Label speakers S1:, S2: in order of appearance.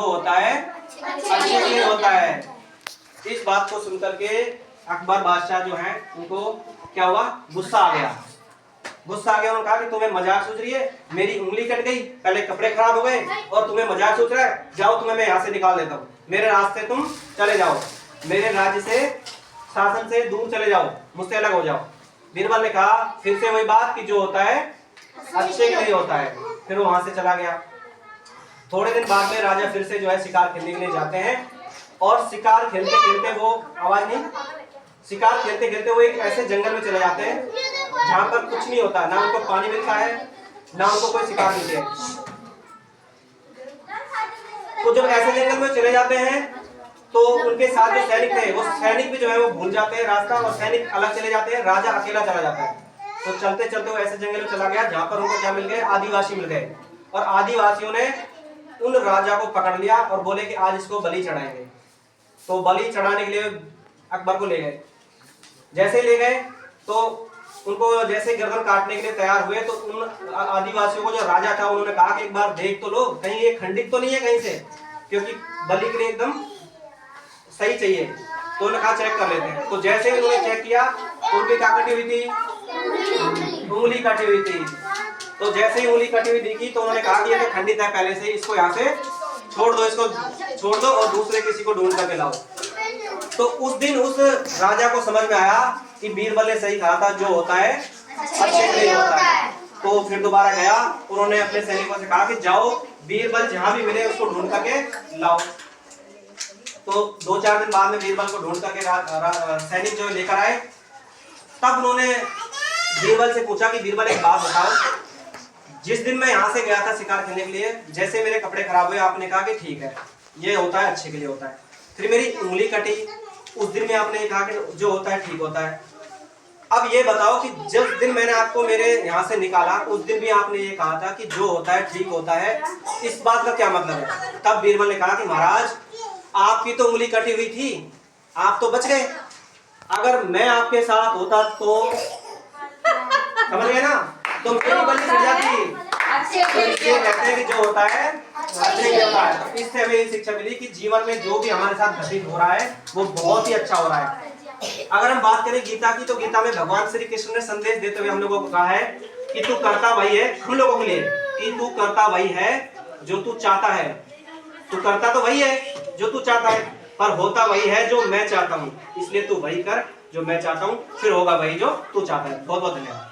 S1: जो होता है अच्छे के लिए होता है। इस बात को सुनकर के अकबर बादशाह जो है उनको क्या हुआ, गुस्सा आ गया। गुस्सा आ गया, उन्होंने कहा कि तुम्हें मजाक सोच रही है, मेरी उंगली कट गई, पहले कपड़े खराब हो गए और तुम्हें मजाक सोच रहा है, जाओ तुम्हें मैं यहाँ से निकाल देता हूँ, मेरे रास्ते तुम चले जाओ, मेरे राज्य से शासन से दूर चले जाओ, मुझसे अलग हो जाओ। बीरबल ने कहा फिर से वही बात कि जो होता है अच्छे के लिए होता है। फिर वो वहां से चला गया। थोड़े दिन बाद में राजा फिर से जो है शिकार खेलने के लिए जाते हैं और शिकार खेलते खेलते वो आवाज नहीं, शिकार खेलते खेलते वो एक ऐसे जंगल में चले जाते हैं जहां पर कुछ नहीं होता, ना उनको पानी मिलता है ना उनको कोई शिकार मिलती है। तो जब ऐसे जंगल में चले जाते हैं तो उनके साथ जो सैनिक थे वो सैनिक भी जो है वो भूल जाते हैं रास्ता और सैनिक अलग चले जाते हैं, राजा अकेला चला जाता है। तो चलते चलते वो ऐसे जंगल में चला गया जहां पर उनको क्या मिल गए, आदिवासी मिल गए। और आदिवासियों ने उन राजा को पकड़ लिया और बोले कि आज इसको बलि चढ़ाएंगे। तो बलि चढ़ाने के लिए अकबर को ले गए। जैसे ले गए तो उनको जैसे गर्दन काटने के लिए तैयार हुए तो उन आदिवासियों को जो राजा था उन्होंने कहा कि एक बार देख तो लो कहीं ये खंडित तो नहीं है कहीं से, क्योंकि बलि के लिए एकदम सही चाहिए। तो उन्होंने कहा चेक कर लेते हैं। तो जैसे ही उन्होंने चेक किया तो उनकी क्या कटी हुई थी, उंगली कटी हुई थी। तो जैसे ही उंगली कटी हुई दिखी तो उन्होंने कहा कि ये तो खंडित है पहले से, इसको यहाँ से छोड़ दो, इसको छोड़ दो और दूसरे किसी को ढूंढ करके लाओ। तो उस दिन उस राजा को समझ में आया कि बीरबल ने सही कहा था, जो होता है अच्छे के लिए होता है। तो फिर दोबारा गया, उन्होंने अपने सैनिकों से कहा कि जाओ बीरबल जहां भी मिले उसको ढूंढ करके लाओ। तो 2-4 दिन बाद में बीरबल को ढूंढ करके सैनिक जो लेकर आए। तब उन्होंने बीरबल से पूछा कि बीरबल एक बात बताओ, जिस दिन मैं यहाँ से गया था शिकार खेलने के लिए, जैसे मेरे कपड़े खराब हुए आपने कहा कि ठीक है ये होता है अच्छे के लिए होता है, फिर मेरी उंगली कटी उस दिन में आपने कहा कि जो होता है ठीक होता है। अब ये बताओ कि जिस दिन मैंने आपको मेरे यहाँ से निकाला उस दिन भी आपने ये कहा था कि जो होता है ठीक होता है, इस बात का क्या मतलब है? तब बीरबल ने कहा कि महाराज आपकी तो उंगली कटी हुई थी, आप तो बच गए, अगर मैं आपके साथ होता तो समझ गए ना, तो मेरी बलि छूट जाती। तो इसलिए कहते हैं कि जो होता है अच्छे के लिए होता है। तो इससे हमें ये शिक्षा मिली कि जीवन में जो भी हमारे साथ घटित हो रहा है वो बहुत ही अच्छा हो रहा है। अगर हम बात करें गीता की, तो गीता में भगवान श्री कृष्ण ने संदेश देते हुए हम लोगों को कहा है कि तू करता वही है, हम लोगों के लिए कि तू करता वही है जो तू चाहता है। तू करता तो वही है जो तू चाहता है, पर होता वही है जो मैं चाहता हूँ, इसलिए तू वही कर जो मैं चाहता हूँ, फिर होगा वही जो तू चाहता है। बहुत बहुत धन्यवाद।